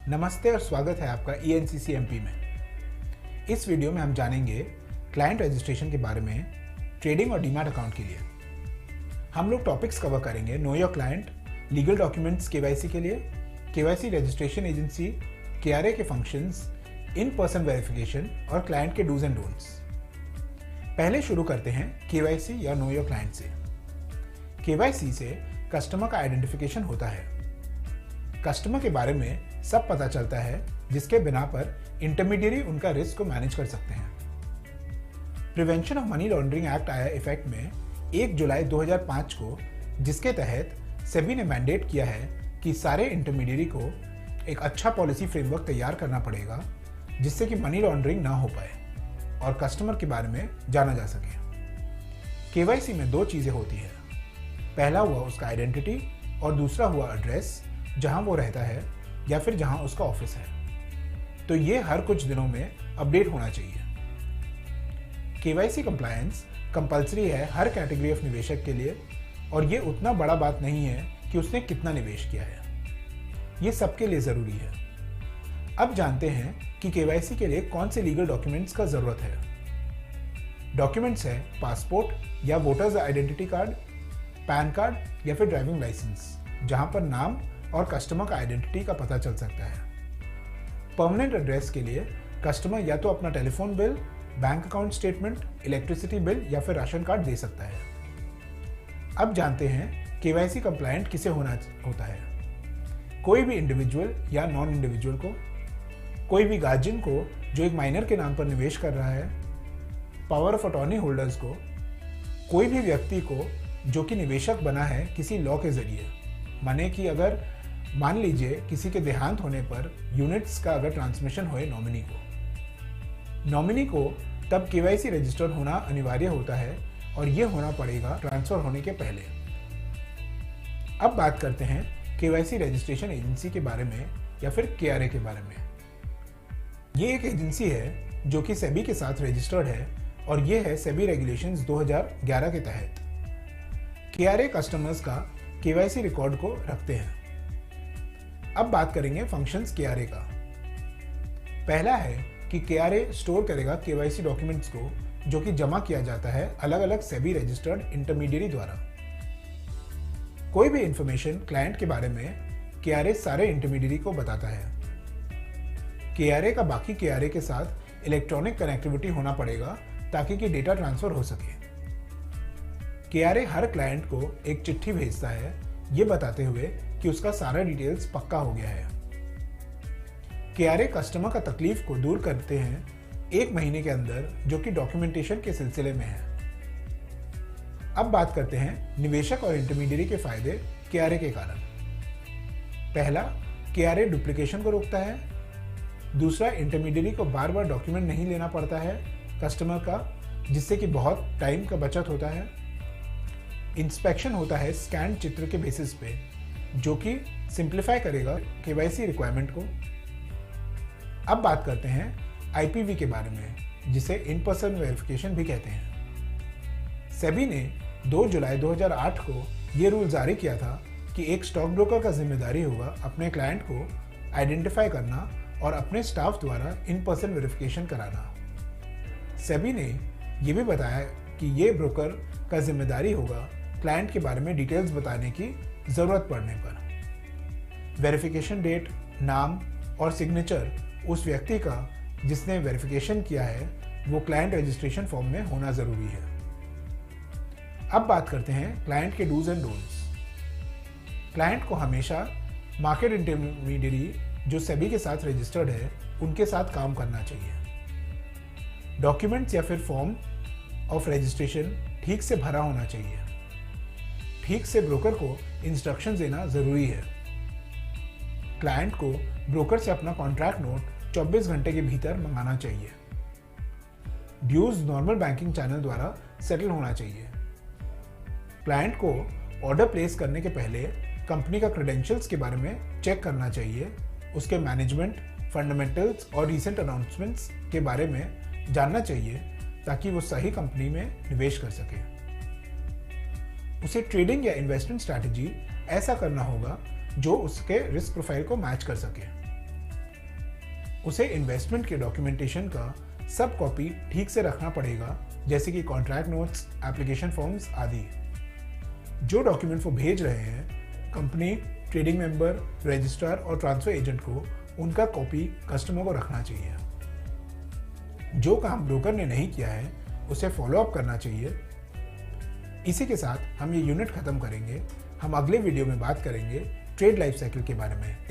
नमस्ते और स्वागत है आपका ENCCMP में। इस वीडियो में हम जानेंगे क्लाइंट रजिस्ट्रेशन के बारे में ट्रेडिंग और डीमैट अकाउंट के लिए। हम लोग टॉपिक्स कवर करेंगे know your client, legal documents KYC के लिए, KYC रजिस्ट्रेशन एजेंसी, KRA के फंक्शंस, इन पर्सन वेरिफिकेशन और क्लाइंट के डूज एंड डोंट्स। पहले शुरू करते हैं KYC या नो योर क्लाइंट से। KYC से कस्टमर का आइडेंटिफिकेशन होता है। कस्टमर के बारे में सब पता चलता है जिसके बिना पर इंटरमीडियरी उनका रिस्क को मैनेज कर सकते हैं। Prevention of money laundering act आया इफेक्ट में 1 जुलाई 2005 को, जिसके तहत सेबी ने मैंडेट किया है कि सारे इंटरमीडियरी को एक अच्छा पॉलिसी फ्रेमवर्क तैयार करना पड़ेगा जिससे कि मनी लॉन्ड्रिंग ना हो पाए और कस्टमर के बारे में जाना जा सके। KYC में 2 चीज़ें होती है। पहला हुआ उसका आइडेंटिटी और दूसरा हुआ एड्रेस, जहां वो रहता है या फिर जहां उसका ऑफिस है। तो ये हर कुछ दिनों में अपडेट होना चाहिए। KYC कंप्लायंस कंपलसरी है हर कैटेगरी ऑफ निवेशक के लिए और ये उतना बड़ा बात नहीं है कि उसने कितना निवेश किया है। ये सबके लिए ज़रूरी है। अब जानते हैं कि KYC के लिए कौन से लीगल डॉक्यूमेंट्स का ज़रूरत है। डॉक्यूमेंट्स है पासपोर्ट या voters identity card, pan card या फिर ड्राइविंग लाइसेंस, जहां पर नाम और कस्टमर का आइडेंटिटी का पता चल सकता है। परमानेंट एड्रेस के लिए कस्टमर या तो अपना telephone bill, bank account statement, electricity bill या फिर राशन कार्ड दे सकता है। अब जानते हैं KYC कंप्लायंट किसे होता है। कोई भी इंडिविजुअल या नॉन इंडिविजुअल को, कोई भी गार्जियन को जो एक माइनर के नाम पर निवेश कर रहा है, पावर ऑफ अटॉर्नी होल्डर्स को, कोई भी व्यक्ति को जो कि निवेशक बना है किसी लॉ के जरिए, माने कि अगर मान लीजिए किसी के देहांत होने पर यूनिट्स का अगर ट्रांसमिशन होए नॉमिनी को तब KYC रजिस्टर्ड होना अनिवार्य होता है और ये होना पड़ेगा ट्रांसफर होने के पहले। अब बात करते हैं KYC रजिस्ट्रेशन एजेंसी के बारे में या फिर KRA के बारे में। ये एक एजेंसी है जो कि सेबी के साथ रजिस्टर्ड है और ये है सेबी रेगुलेशंस 2011 के तहत। KRA कस्टमर्स का KYC रिकॉर्ड को रखते हैं। अब बात करेंगे फंक्शंस KRA का। पहला है कि KRA स्टोर करेगा KYC डॉक्यूमेंट्स को जो कि जमा किया जाता है अलग अलग सेबी रजिस्टर्ड इंटरमीडियरी द्वारा। कोई भी इंफॉर्मेशन क्लाइंट के बारे में KRA सारे इंटरमीडियरी को बताता है। KRA का बाकी KRA के साथ इलेक्ट्रॉनिक कनेक्टिविटी होना पड़ेगा ताकि कि डेटा ट्रांसफर हो सके। KRA हर क्लाइंट को एक चिट्ठी भेजता है ये बताते हुए कि उसका सारा डिटेल्स पक्का हो गया है। KRA कस्टमर का तकलीफ को दूर करते हैं 1 महीने के अंदर, जो कि डॉक्यूमेंटेशन के सिलसिले में है। अब बात करते हैं निवेशक और इंटरमीडियरी के फायदे KRA के कारण। पहला, KRA डुप्लीकेशन को रोकता है। दूसरा, इंटरमीडियरी को बार बार डॉक्यूमेंट नहीं लेना पड़ता है कस्टमर का, जिससे कि बहुत टाइम का बचत होता है। इंस्पेक्शन होता है स्कैन चित्र के बेसिस पे, जो कि सिंप्लीफाई करेगा KYC रिक्वायरमेंट को। अब बात करते हैं IPV के बारे में, जिसे इन पर्सन वेरिफिकेशन भी कहते हैं। सेबी ने 2 जुलाई 2008 को ये रूल जारी किया था कि एक स्टॉक ब्रोकर का जिम्मेदारी होगा अपने क्लाइंट को आइडेंटिफाई करना और अपने स्टाफ द्वारा इन पर्सन वेरिफिकेशन कराना। सेबी ने यह भी बताया कि ये ब्रोकर का जिम्मेदारी होगा क्लाइंट के बारे में डिटेल्स बताने की ज़रूरत पड़ने पर। वेरिफिकेशन डेट, नाम और सिग्नेचर उस व्यक्ति का जिसने वेरिफिकेशन किया है वो क्लाइंट रजिस्ट्रेशन फॉर्म में होना ज़रूरी है। अब बात करते हैं क्लाइंट के डूज एंड डोंट्स। क्लाइंट को हमेशा मार्केट इंटरमीडियरी जो सेबी के साथ रजिस्टर्ड है उनके साथ काम करना चाहिए। डॉक्यूमेंट्स या फिर फॉर्म ऑफ रजिस्ट्रेशन ठीक से भरा होना चाहिए। ठीक से ब्रोकर को इंस्ट्रक्शन देना जरूरी है। क्लाइंट को ब्रोकर से अपना कॉन्ट्रैक्ट नोट 24 घंटे के भीतर मंगाना चाहिए। ड्यूज नॉर्मल बैंकिंग चैनल द्वारा सेटल होना चाहिए। क्लाइंट को ऑर्डर प्लेस करने के पहले कंपनी का क्रेडेंशियल्स के बारे में चेक करना चाहिए, उसके मैनेजमेंट, फंडामेंटल्स और रिसेंट अनाउंसमेंट्स के बारे में जानना चाहिए ताकि वो सही कंपनी में निवेश कर सके। उसे ट्रेडिंग या इन्वेस्टमेंट स्ट्रैटेजी ऐसा करना होगा जो उसके रिस्क प्रोफाइल को मैच कर सके। उसे इन्वेस्टमेंट के डॉक्यूमेंटेशन का सब कॉपी ठीक से रखना पड़ेगा, जैसे कि कॉन्ट्रैक्ट नोट्स, एप्लीकेशन फॉर्म्स आदि। जो डॉक्यूमेंट वो भेज रहे हैं, कंपनी, ट्रेडिंग मेंबर, रजिस्ट्रार और ट्रांसफर एजेंट को उनका कॉपी कस्टमर को रखना चाहिए। जो काम ब्रोकर ने नहीं किया है उसे फॉलो अप करना चाहिए। इसी के साथ हम ये यूनिट खत्म करेंगे। हम अगले वीडियो में बात करेंगे ट्रेड लाइफ साइकिल के बारे में।